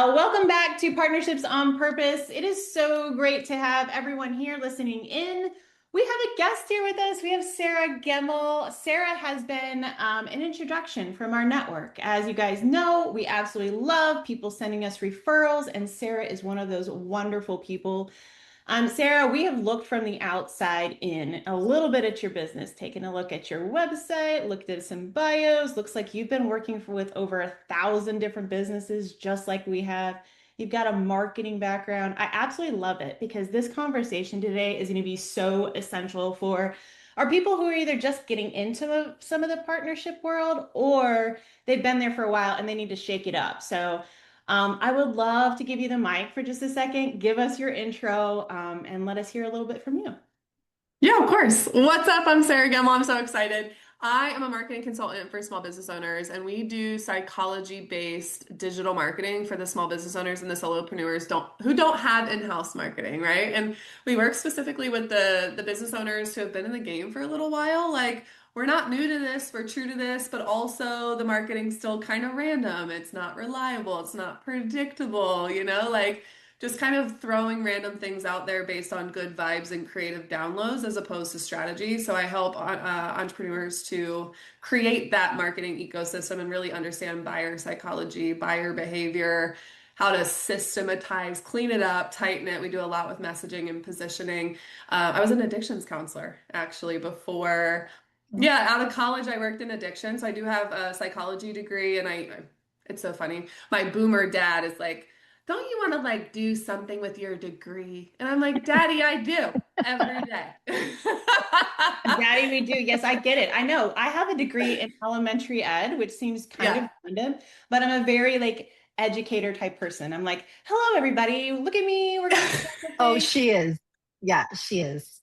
Welcome back to Partnerships on Purpose. It is so great to have everyone here listening in. We have a guest here with us. We have Sarah Gemmell. Sarah has been an introduction from our network. As you guys know, we absolutely love people sending us referrals, and Sarah is one of those wonderful people. Sarah, we have looked from the outside in a little bit at your business, taken a look at your website, looked at some bios. Looks like you've been working with over 1,000 different businesses, just like we have. You've got a marketing background. I absolutely love it because this conversation today is going to be so essential for our people who are either just getting into some of the partnership world or they've been there for a while and they need to shake it up. So, I would love to give you the mic for just a second. Give us your intro, and let us hear a little bit from you. Yeah, of course. What's up? I'm Sarah Gemmell. I'm so excited. I am a marketing consultant for small business owners, and we do psychology-based digital marketing for the small business owners and the solopreneurs who don't have in-house marketing, right? And we work specifically with the business owners who have been in the game for a little while. Like, we're not new to this, we're true to this, but also the marketing's still kind of random. It's not reliable, it's not predictable, like just kind of throwing random things out there based on good vibes and creative downloads as opposed to strategy. So I help entrepreneurs to create that marketing ecosystem and really understand buyer psychology, buyer behavior, how to systematize, clean it up, tighten it. We do a lot with messaging and positioning. I was an addictions counselor actually before. Yeah, out of college, I worked in addiction. So I do have a psychology degree, and it's so funny. My boomer dad is like, don't you want to like do something with your degree? And I'm like, Daddy, I do every day. Daddy, we do. Yes, I get it. I know. I have a degree in elementary ed, which seems kind of Yeah. random, but I'm a very like educator type person. I'm like, hello, everybody. Look at me. We're gonna do Oh, something. she is. Yeah, she is.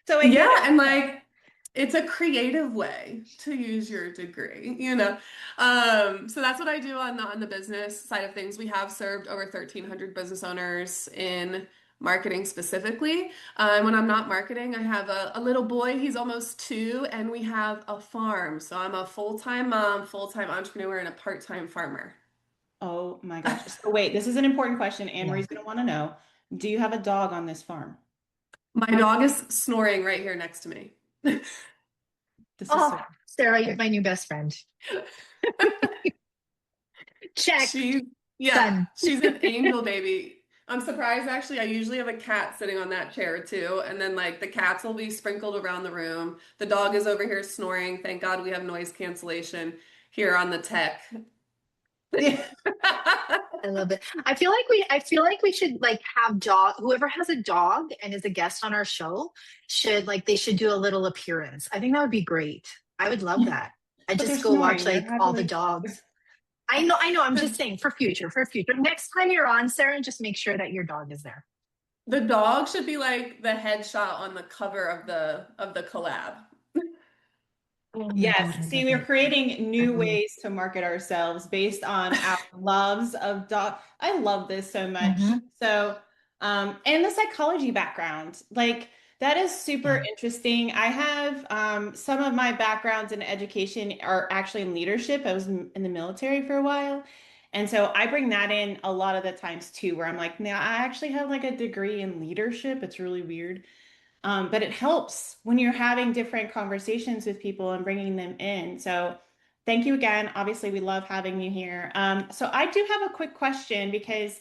So I get Yeah, it. and like it's a creative way to use your degree. So that's what I do on the business side of things. We have served over 1,300 business owners in marketing specifically. When I'm not marketing, I have a little boy, he's almost 2, and we have a farm. So I'm a full-time mom, full-time entrepreneur, and a part-time farmer. Oh my gosh. So wait, this is an important question. Anne Yeah. Marie's gonna want to know. Do you have a dog on this farm? My dog is snoring right here next to me. This is so Oh, Sarah, you're my new best friend. Check. She's, yeah, Done. she's an angel baby. I'm surprised actually. I usually have a cat sitting on that chair too. And then like the cats will be sprinkled around the room. The dog is over here snoring. Thank God we have noise cancellation here on the tech. yeah. I love it. I feel like we should like have dog whoever has a dog and is a guest on our show they should do a little appearance. I think that would be great. I would love that. I But they're just go watch snoring. They're like all the happily. dogs. I know. I'm just saying for future. Next time you're on, Sarah, just make sure that your dog is there. The dog should be like the headshot on the cover of the collab. Oh my God, I Yes. See, love we're it. creating I new love it. ways to market ourselves based on our loves of dog. I love this so much. Mhm. So, and the psychology background, like that is super Yeah. interesting. I have some of my backgrounds in education are actually in leadership. I was in the military for a while. And so I bring that in a lot of the times too, where I'm like, now I actually have like a degree in leadership. It's really weird. But it helps when you're having different conversations with people and bringing them in. So thank you again. Obviously, we love having you here. So I do have a quick question because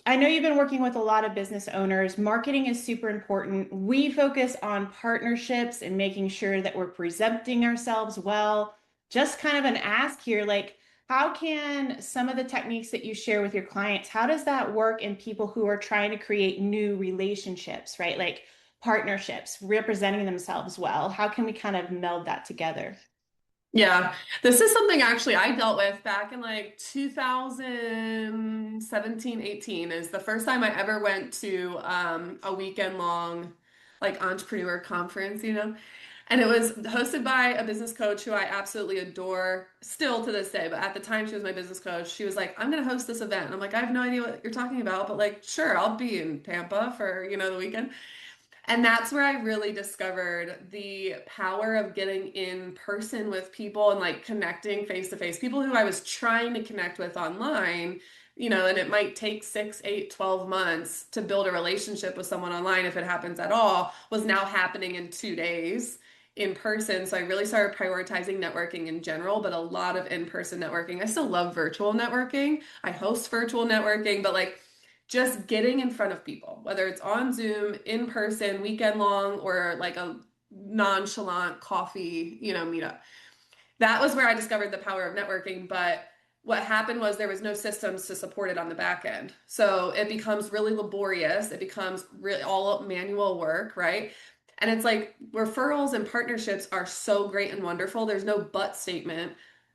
I know you've been working with a lot of business owners. Marketing is super important. We focus on partnerships and making sure that we're presenting ourselves well. Just kind of an ask here, like, how can some of the techniques that you share with your clients, how does that work in people who are trying to create new relationships, right? Like partnerships, representing themselves well. How can we kind of meld that together? Yeah, this is something actually I dealt with back in like 2017, 18 is the first time I ever went to a weekend long like entrepreneur conference. And it was hosted by a business coach who I absolutely adore still to this day. But at the time she was my business coach. She was like, I'm going to host this event. And I'm like, I have no idea what you're talking about, but like, sure, I'll be in Tampa for the weekend. And that's where I really discovered the power of getting in person with people and like connecting face to face. People who I was trying to connect with online and it might take 6, 8, 12 months to build a relationship with someone online, if it happens at all, was now happening in 2 days in person. So I really started prioritizing networking in general, but a lot of in-person networking. I still love virtual networking. I host virtual networking, but like just getting in front of people, whether it's on Zoom, in person, weekend long, or like a nonchalant coffee, meetup. That was where I discovered the power of networking. But what happened was there was no systems to support it on the back end. So it becomes really laborious. It becomes really all manual work, right? And it's like referrals and partnerships are so great and wonderful. There's no but statement.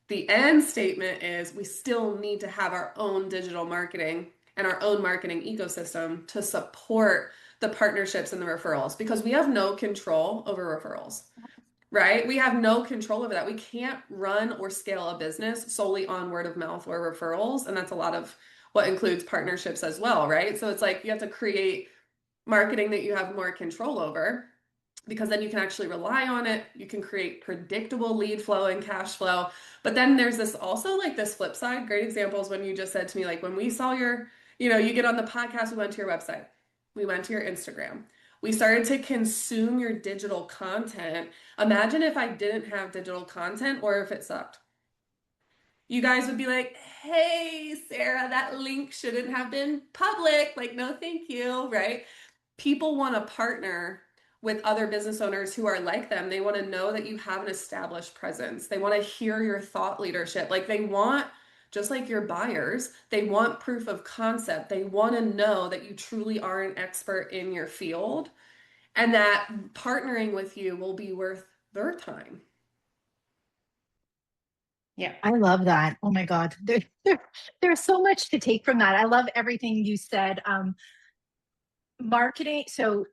The end statement is we still need to have our own digital marketing and our own marketing ecosystem to support the partnerships and the referrals, because we have no control over referrals. Right? We have no control over that. We can't run or scale a business solely on word of mouth or referrals. And that's a lot of what includes partnerships as well, right? So it's like you have to create marketing that you have more control over, because then you can actually rely on it. You can create predictable lead flow and cash flow. But then there's this also like this flip side. Great examples when you just said to me, like when we saw you get on the podcast, we went to your website, we went to your Instagram. We started to consume your digital content. Imagine if I didn't have digital content or if it sucked. You guys would be like, hey, Sarah, that link shouldn't have been public. Like, no, thank you, right? People want to partner with other business owners who are like them. They want to know that you have an established presence. They want to hear your thought leadership. Like they want, just like your buyers, they want proof of concept. They want to know that you truly are an expert in your field and that partnering with you will be worth their time. Yeah. I love that. Oh my God. There's so much to take from that. I love everything you said. Marketing. So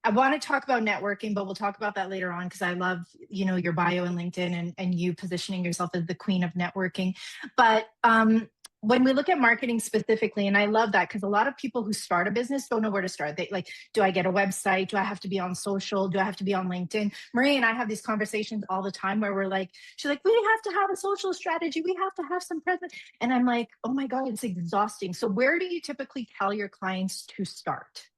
I want to talk about networking, but we'll talk about that later on because I love, your bio and LinkedIn and you positioning yourself as the queen of networking. But when we look at marketing specifically, and I love that because a lot of people who start a business don't know where to start. They like, do I get a website? Do I have to be on social? Do I have to be on LinkedIn? Marie and I have these conversations all the time where we're like, she's like, we have to have a social strategy. We have to have some presence. And I'm like, oh my God, it's exhausting. So where do you typically tell your clients to start?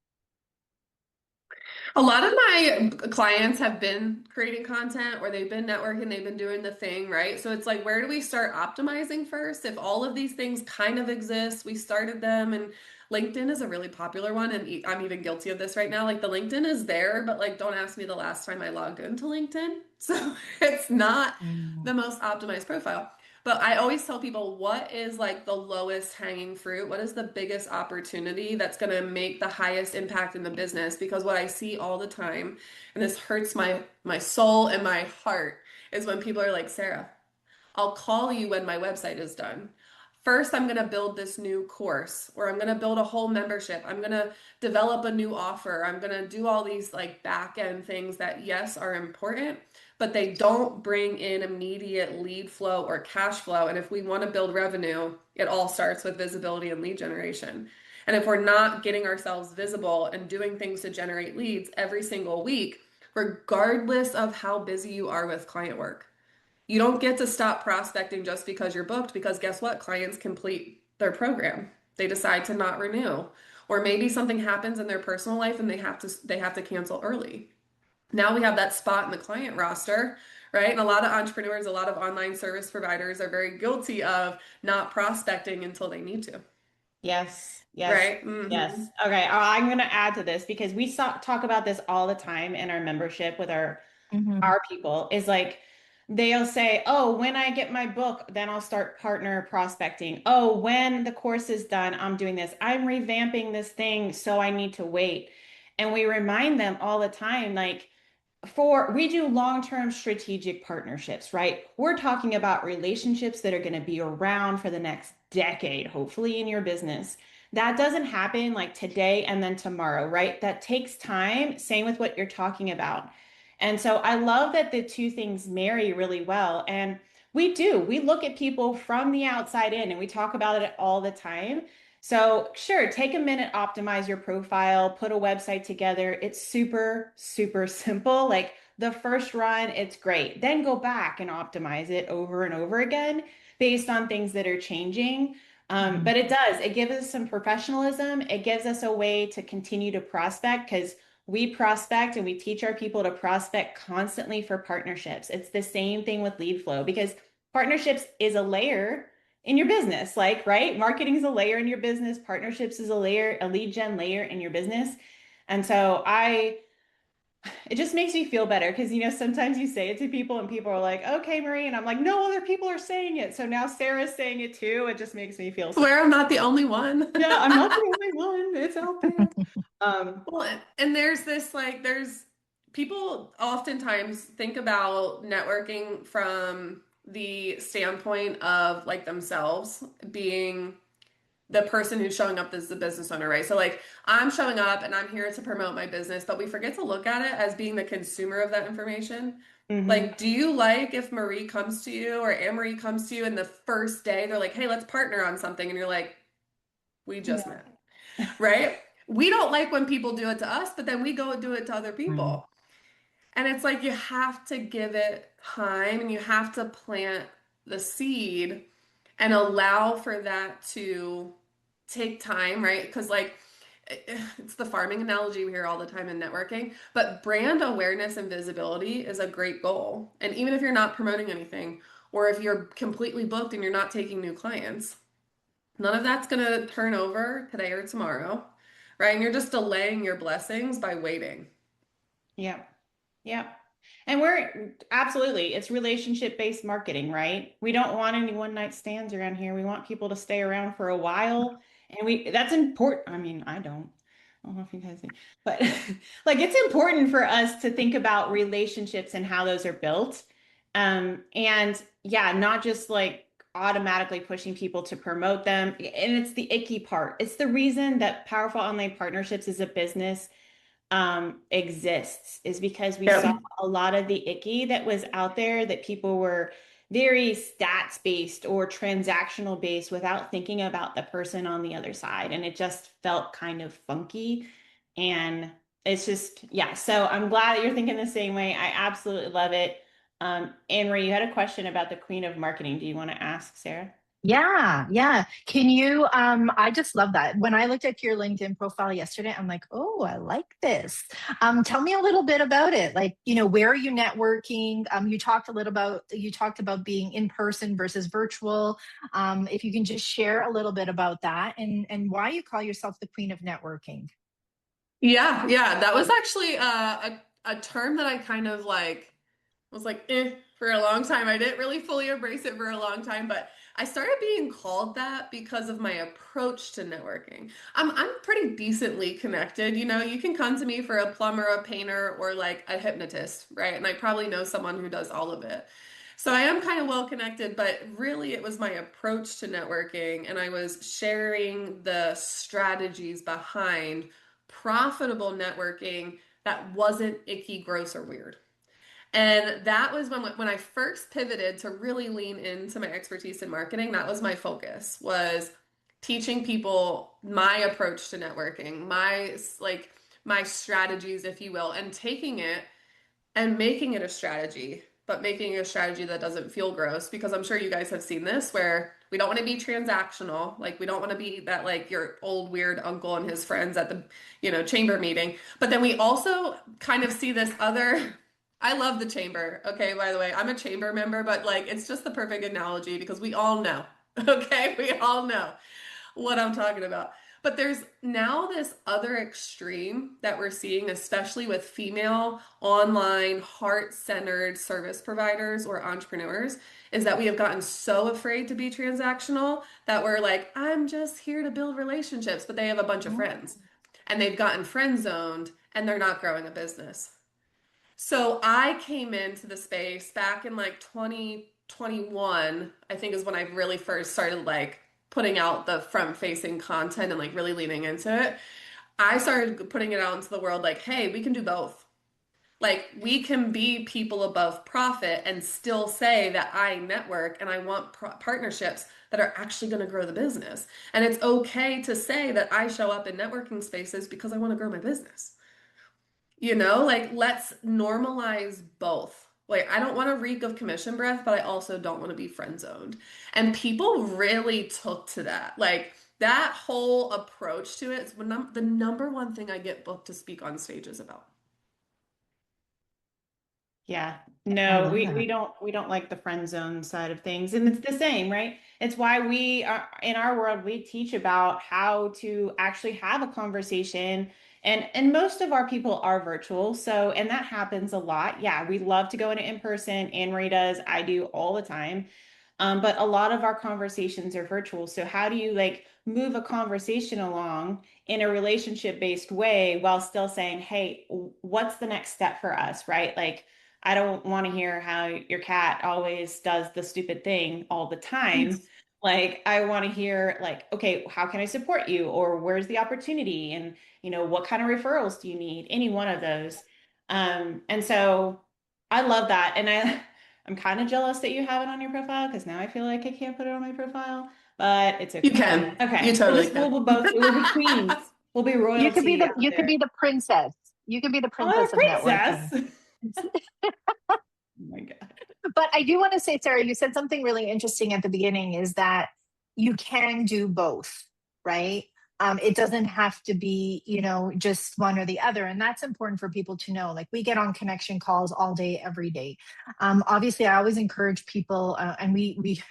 A lot of my clients have been creating content or they've been networking, they've been doing the thing, right? So it's like, where do we start optimizing first? If all of these things kind of exist, we started them, and LinkedIn is a really popular one. And I'm even guilty of this right now. Like the LinkedIn is there, but like, don't ask me the last time I logged into LinkedIn. So it's not the most optimized profile. But I always tell people, what is like the lowest hanging fruit? What is the biggest opportunity that's going to make the highest impact in the business? Because what I see all the time, and this hurts my soul and my heart, is when people are like, Sarah, I'll call you when my website is done. First, I'm going to build this new course, or I'm going to build a whole membership. I'm going to develop a new offer. I'm going to do all these like back end things that, yes, are important, but they don't bring in immediate lead flow or cash flow. And if we want to build revenue, it all starts with visibility and lead generation. And if we're not getting ourselves visible and doing things to generate leads every single week, regardless of how busy you are with client work, you don't get to stop prospecting just because you're booked, because guess what? Clients complete their program. They decide to not renew. Or maybe something happens in their personal life and they have to cancel early. Now we have that spot in the client roster, right? And a lot of entrepreneurs, a lot of online service providers are very guilty of not prospecting until they need to. Yes, yes, Right? yes. Mm-hmm. Okay, I'm going to add to this because we talk about this all the time in our membership with our Mhm. our people. Is like they'll say, "Oh, when I get my book, then I'll start partner prospecting. Oh, when the course is done, I'm doing this. I'm revamping this thing, so I need to wait." And we remind them all the time, like we do long-term strategic partnerships, right? We're talking about relationships that are going to be around for the next decade, hopefully in your business. That doesn't happen like today and then tomorrow, right? That takes time. Same with what you're talking about. And so I love that the two things marry really well. And we look at people from the outside in and we talk about it all the time. So, sure, take a minute, optimize your profile, put a website together. It's super, super simple. Like the first run, it's great. Then go back and optimize it over and over again based on things that are changing. Mhm. But it does. It gives us some professionalism. It gives us a way to continue to prospect because we prospect and we teach our people to prospect constantly for partnerships. It's the same thing with lead flow because partnerships is a layer in your business. Like, right? Marketing is a layer in your business. Partnerships is a layer, a lead gen layer in your business. And so it just makes me feel better because, sometimes you say it to people and people are like, okay, Marie. And I'm like, no, other people are saying it. So now Sarah's saying it too. It just makes me feel so, Swear I'm not the only one. yeah, I'm not the only one. It's out there. Um, Well, and there's this like, there's people oftentimes think about networking from the standpoint of like themselves being the person who's showing up as the business owner, right? So like I'm showing up and I'm here to promote my business, but we forget to look at it as being the consumer of that information. mhm. Like, do you like if Marie comes to you or Anne Marie comes to you and the first day they're like, hey, let's partner on something, and you're like, we just No. met, right? We don't like when people do it to us, but then we go and do it to other Mhm. people. And it's like you have to give it time and you have to plant the seed and allow for that to take time, right? Because, like, it's the farming analogy we hear all the time in networking, but brand awareness and visibility is a great goal. And even if you're not promoting anything, or if you're completely booked and you're not taking new clients, none of that's going to turn over today or tomorrow, right? And you're just delaying your blessings by waiting. Yeah. Yeah. And we're absolutely, it's relationship-based marketing, right? We don't want any one-night stands around here. We want people to stay around for a while. And that's important. I mean, I don't know if you guys think, but like it's important for us to think about relationships and how those are built. And yeah, not just like automatically pushing people to promote them. And it's the icky part. It's the reason that Powerful Online Partnerships is a business exists is because we saw Yep. a lot of the icky that was out there that people were very stats based or transactional based without thinking about the person on the other side. And it just felt kind of funky. And it's just, yeah. So I'm glad that you're thinking the same way. I absolutely love it. Anne Marie, you had a question about the queen of marketing. Do you want to ask Sarah? Yeah, yeah. Can you I just love that. When I looked at your LinkedIn profile yesterday, I'm like, "Oh, I like this." Tell me a little bit about it. Like, where are you networking? You talked about being in person versus virtual. If you can just share a little bit about that and why you call yourself the queen of networking. Yeah, yeah. That was actually a term that I kind of like was like, for a long time. I didn't really fully embrace it for a long time, but I started being called that because of my approach to networking. I'm pretty decently connected. You can come to me for a plumber, a painter, or like a hypnotist, right? And I probably know someone who does all of it. So I am kind of well connected, but really it was my approach to networking, and I was sharing the strategies behind profitable networking that wasn't icky, gross, or weird. And that was when I first pivoted to really lean into my expertise in marketing. That was my focus, was teaching people my approach to networking, my strategies, if you will, and taking it and making it a strategy, but making a strategy that doesn't feel gross, because I'm sure you guys have seen this where we don't want to be transactional. Like we don't want to be that like your old weird uncle and his friends at the, chamber meeting. But then we also kind of see this other I love the chamber. Okay, by the way, I'm a chamber member, but like it's just the perfect analogy because we all know. Okay, we all know what I'm talking about. But there's now this other extreme that we're seeing, especially with female online heart-centered service providers or entrepreneurs, is that we have gotten so afraid to be transactional that we're like, I'm just here to build relationships, but they have a bunch of friends and they've gotten friend zoned and they're not growing a business. So I came into the space back in like 2021, I think is when I really first started like putting out the front facing content and like really leaning into it. I started putting it out into the world like, hey, we can do both. Like we can be people above profit and still say that I network and I want partnerships that are actually going to grow the business. And it's okay to say that I show up in networking spaces because I want to grow my business. Like let's normalize both. Like, I don't want to reek of commission breath, but I also don't want to be friend zoned. And people really took to that. Like, that whole approach to it is the number one thing I get booked to speak on stages about. Yeah. I No, love we don't like the friend zone side of things. And it's the same, right? It's why we are in our world, we teach about how to actually have a conversation. And most of our people are virtual. So, and that happens a lot. Yeah, we love to go into in person. Anne Marie does, I do all the time. But a lot of our conversations are virtual. So how do you like move a conversation along in a relationship based way while still saying, hey, what's the next step for us, right? Like, I don't want to hear how your cat always does the stupid thing all the time. Like, I want to hear, like, okay, how can I support you? Or where's the opportunity? And, what kind of referrals do you need? Any one of those. And so I love that. And I'm kind of jealous that you have it on your profile because now I feel like I can't put it on my profile, but it's You okay. can. You Okay. totally can. We'll be queens. We'll be royalty out you could be there. the princess. You could be the Oh, I'm princess a of networking. princess. Oh my God. But I do want to say, Sarah, you said something really interesting at the beginning is that you can do both, right? It doesn't have to be, just one or the other. And that's important for people to know. Like we get on connection calls all day, every day. Obviously, I always encourage people, and we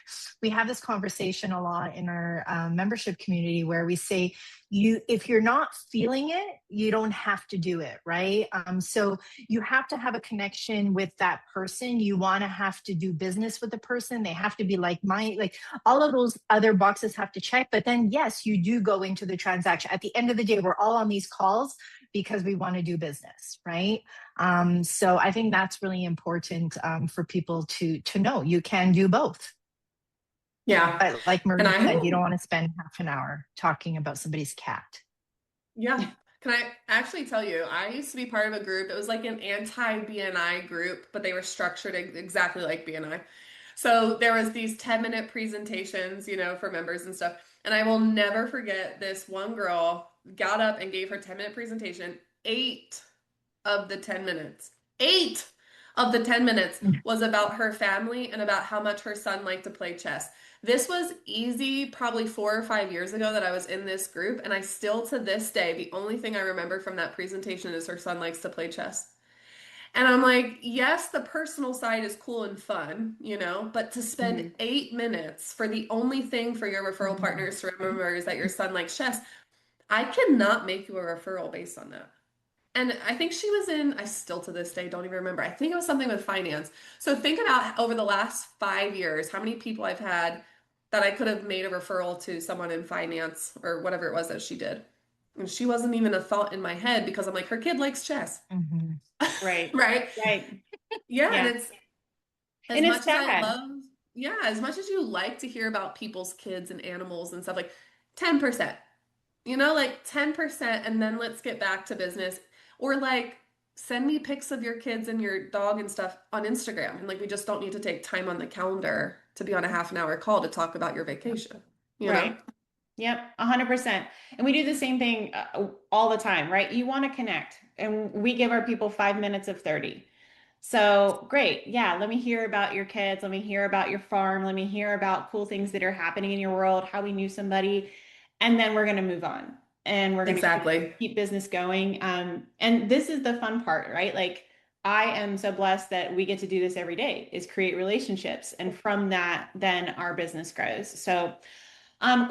have this conversation a lot in our membership community where we say, if you're not feeling it, you don't have to do it, right? So you have to have a connection with that person. You want to have to do business with the person. They have to be like mine. Like all of those other boxes have to check. But then, yes, you do go into the transaction. At the end of the day, we're all on these calls because we want to do business, right? So I think that's really important for people to know. You can do both. Yeah. But like And Marie said, you don't I, want to spend half an hour talking about somebody's cat. yeah. Can I actually tell you, I used to be part of a group. It was like an anti-BNI group, but they were structured exactly like BNI. So there was these 10-minute presentations, for members and stuff. And I will never forget this one girl got up and gave her 10-minute presentation. 8 of the 10 minutes was about her family and about how much her son liked to play chess. This was easy, probably 4 or 5 years ago that I was in this group, and I still to this day, the only thing I remember from that presentation is her son likes to play chess. And I'm like, yes, the personal side is cool and fun, but to spend Mhm. 8 minutes for the only thing for your referral Mhm. partners to remember is that your son likes chess, I cannot make you a referral based on that. And I think she was in, I still to this day don't even remember. I think it was something with finance. So think about over the last 5 years, how many people I've had that I could have made a referral to someone in finance or whatever it was that she did. And she wasn't even a thought in my head because I'm like, her kid likes chess, Mhm. Right. right? Right. Yeah, and Yeah. it's as And it's much as I sad. love, yeah, as much as you like to hear about people's kids and animals and stuff, like 10%. Like 10%, and then let's get back to business. Or like send me pics of your kids and your dog and stuff on Instagram. And like we just don't need to take time on the calendar to be on a half an hour call to talk about your vacation, you know? Right. Yep, 100%. And we do the same thing all the time, right? You want to connect, and we give our people 5 minutes of 30. So great. Yeah, let me hear about your kids. Let me hear about your farm. Let me hear about cool things that are happening in your world, how we knew somebody, and then we're going to move on and we're going to Exactly. keep business going. And this is the fun part, right? Like I am so blessed that we get to do this every day is create relationships. And from that, then our business grows. So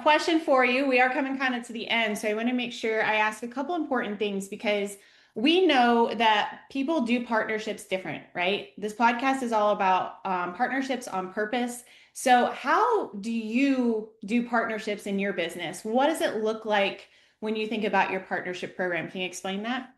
question for you. We are coming kind of to the end, so I want to make sure I ask a couple important things because we know that people do partnerships different, right? This podcast is all about partnerships on purpose. So, how do you do partnerships in your business? What does it look like when you think about your partnership program? Can you explain that?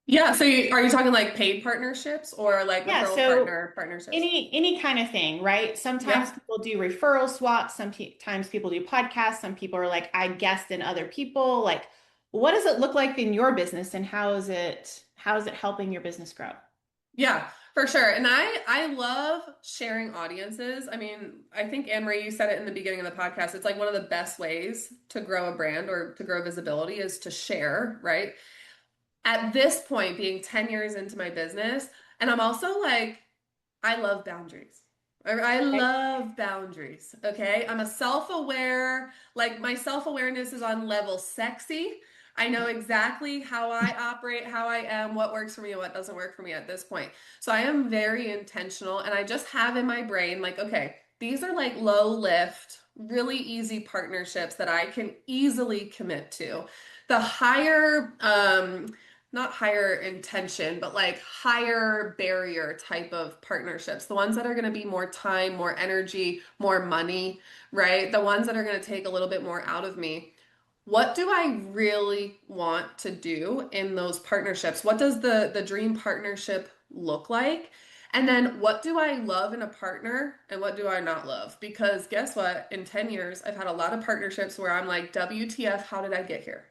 Yeah. So are you talking like paid partnerships or like Yeah, referral so partner partnerships? any kind of thing, right? Sometimes Yeah. people do referral swaps, sometimes people do podcasts, some people are like, I guest in other people. Like, what does it look like in your business and how is it helping your business grow? Yeah, for sure. And I love sharing audiences. I mean, I think Anne Marie, you said it in the beginning of the podcast. It's like one of the best ways to grow a brand or to grow visibility is to share, right? At this point, being 10 years into my business, And I'm also like, I love boundaries. I Okay. love boundaries. Okay. I'm a self-aware, like my self-awareness is on level sexy. I know exactly how I operate, how I am, what works for me and what doesn't work for me at this point. So I am very intentional and I just have in my brain, like, okay, these are like low lift, really easy partnerships that I can easily commit to. The higher, not higher intention, but like higher barrier type of partnerships. The ones that are going to be more time, more energy, more money, right? The ones that are going to take a little bit more out of me. What do I really want to do in those partnerships? What does the dream partnership look like? And then what do I love in a partner and what do I not love? Because guess what? In 10 years, I've had a lot of partnerships where I'm like, WTF, how did I get here?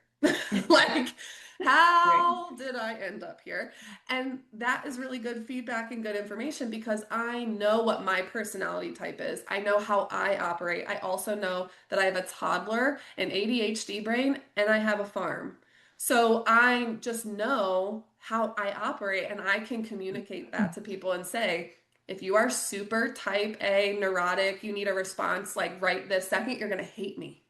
Like, Right. how did I end up here? And that is really good feedback and good information because I know what my personality type is. I know how I operate. I also know that I have a toddler, an ADHD brain, and I have a farm. So I just know how I operate and I can communicate that to people and say, if you are super type A, neurotic, you need a response like right this second, you're going to hate me.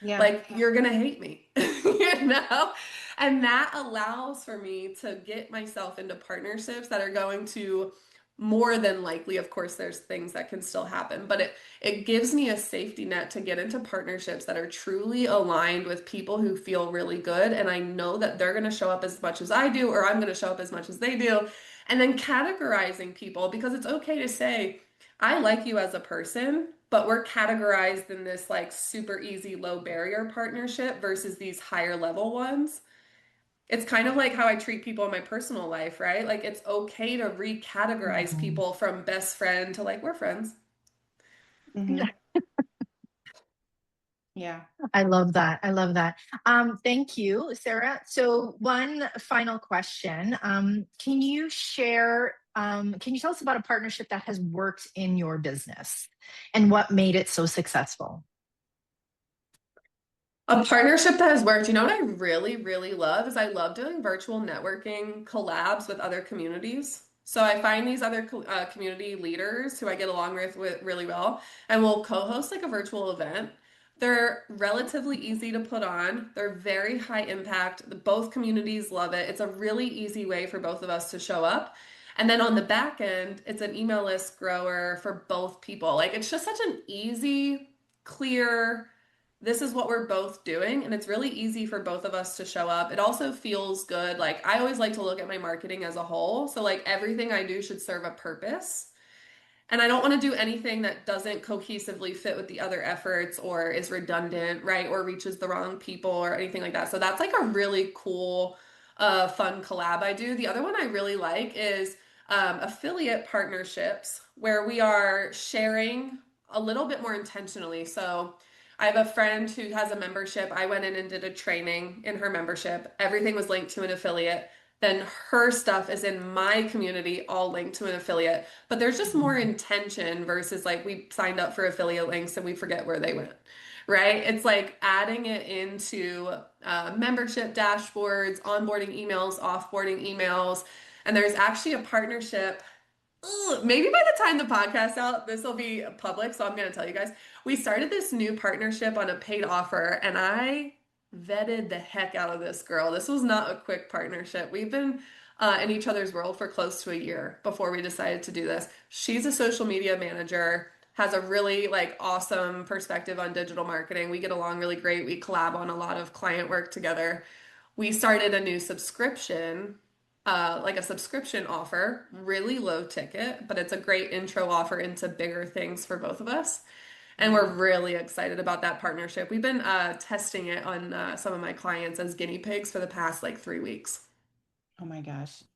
Yeah. Like, you're gonna hate me, you know? And that allows for me to get myself into partnerships that are going to more than likely, of course, there's things that can still happen, but it gives me a safety net to get into partnerships that are truly aligned with people who feel really good. And I know that they're gonna show up as much as I do, or I'm gonna show up as much as they do. And then categorizing people because it's okay to say, I like you as a person, but we're categorized in this like super easy low barrier partnership versus these higher level ones. It's kind of like how I treat people in my personal life, right? Like it's okay to recategorize Mhm. people from best friend to like we're friends. Hmm. Yeah. I love that. I love that. Thank you, Sarah. So, one final question. Can you tell us about a partnership that has worked in your business and what made it so successful? A partnership that has worked, you know what I really, really love is I love doing virtual networking collabs with other communities. So I find these other community leaders who I get along with really well, and we'll co-host like a virtual event. They're relatively easy to put on. They're very high impact. Both communities love it. It's a really easy way for both of us to show up. And then on the back end, it's an email list grower for both people. Like it's just such an easy, clear, this is what we're both doing and it's really easy for both of us to show up. It also feels good. Like I always like to look at my marketing as a whole. So like everything I do should serve a purpose. And I don't want to do anything that doesn't cohesively fit with the other efforts or is redundant, right? Or reaches the wrong people or anything like that. So that's like a really cool, fun collab I do. The other one I really like is affiliate partnerships where we are sharing a little bit more intentionally. So I have a friend who has a membership. I went in and did a training in her membership. Everything was linked to an affiliate. Then her stuff is in my community, all linked to an affiliate. But there's just more intention versus like we signed up for affiliate links and we forget where they went, right? It's like adding it into membership dashboards, onboarding emails, offboarding emails. And there's actually a partnership. Ugh, maybe by the time the podcast out, this will be public. So I'm going to tell you guys. We started this new partnership on a paid offer, and I vetted the heck out of this girl. This was not a quick partnership. We've been in each other's world for close to a year before we decided to do this. She's a social media manager, has a really like awesome perspective on digital marketing. We get along really great. We collab on a lot of client work together. We started a new subscription, like a subscription offer, really low ticket, but it's a great intro offer into bigger things for both of us. And we're Yeah. really excited about that partnership. We've been testing it on some of my clients as guinea pigs for the past like 3 weeks. Oh my gosh. I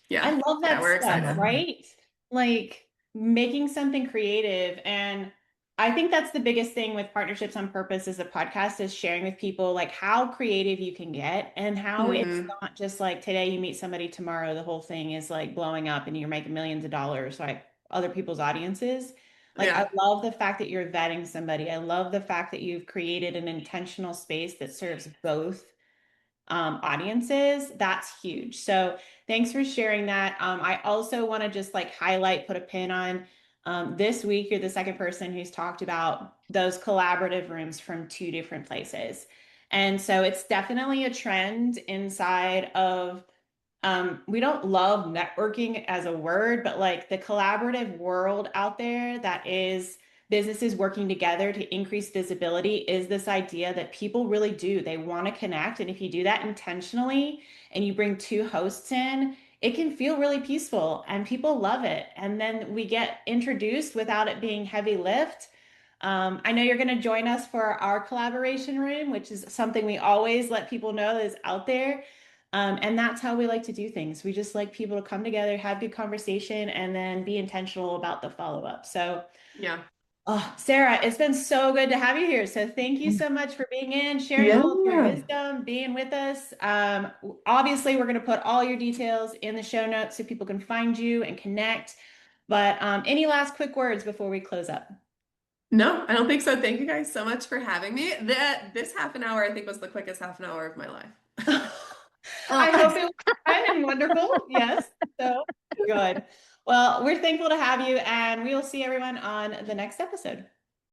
Yeah, love yeah, that we're I stuff, love excited. that. right? Like making something creative. And I think that's the biggest thing with Partnerships on Purpose as a podcast is sharing with people like how creative you can get and how it's Hmm. not just like today you meet somebody, tomorrow the whole thing is like blowing up and you're making millions of dollars like other people's audiences. Like I Yeah. love the fact that you're vetting somebody. I love the fact that you've created an intentional space that serves both audiences, that's huge. So thanks for sharing that. I also want to just like highlight, put a pin on this week, you're the second person who's talked about those collaborative rooms from two different places. And so it's definitely a trend inside of we don't love networking as a word, but like the collaborative world out there that is businesses working together to increase visibility is this idea that people really do. They want to connect. And if you do that intentionally and you bring two hosts in, it can feel really peaceful and people love it. And then we get introduced without it being heavy lift. I know you're going to join us for our collaboration room, which is something we always let people know is out there. And that's how we like to do things. We just like people to come together, have good conversation, and then be intentional about the follow-up. So, Yeah. oh, Sarah, it's been so good to have you here. So thank you so much for being in, sharing Yeah. all of your wisdom, being with us. Obviously, we're going to put all your details in the show notes so people can find you and connect. But any last quick words before we close up? No, I don't think so. Thank you guys so much for having me. This half an hour, I think, was the quickest half an hour of my life. I hope it was fun and wonderful. Yes, so good. Well, we're thankful to have you, and we will see everyone on the next episode.